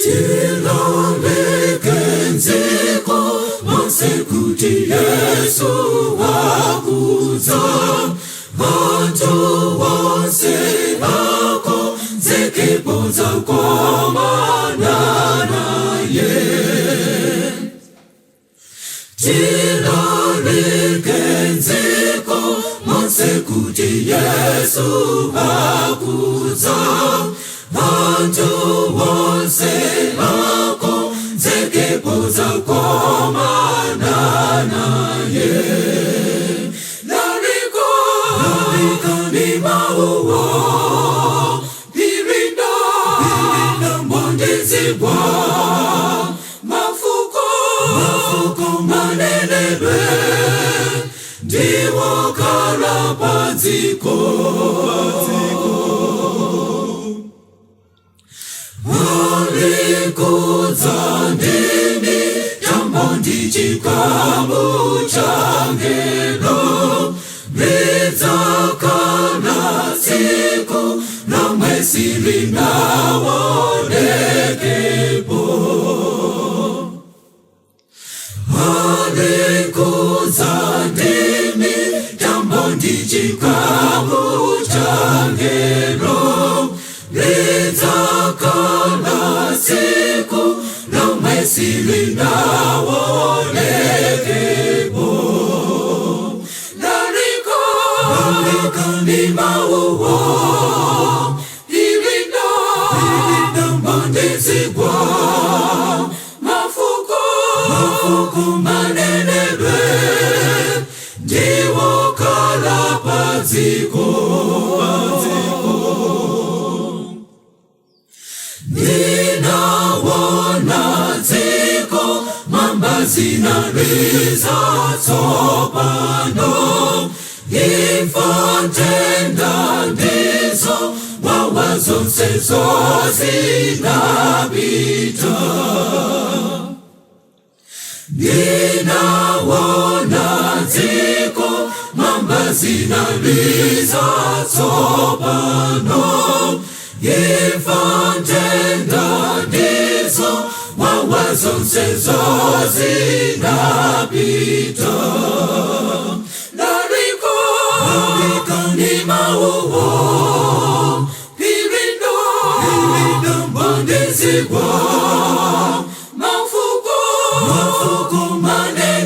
Tilalekenzeko Monsekuti Yesu wakuza Bantu wose ako Zekipoza komana ye Tilalekenzeko Monsekuti Yesu wakuza Bantu wose ako Zekipoza komana ye Lariko ni mauo Pirinda mondezibwa Mafuko manenebe Diwo karapaziko Zandini Jambondi chikamu changelo Reza kana siku na mwesiri na wonekepo Zandini Jambondi chikamu changelo Reza kana siku na mwesiri na wonekepo Lariko ni mauo Irinda mondezibwa Mafuko manenebe Diwo karapaziko Ninawona ziko mamba zinariza sopano Infantenda ndizo wawazo nsezo zinabita Ninawona ziko mamba zinariza sopano Infantenda ndizo wawazo nsezo zinabita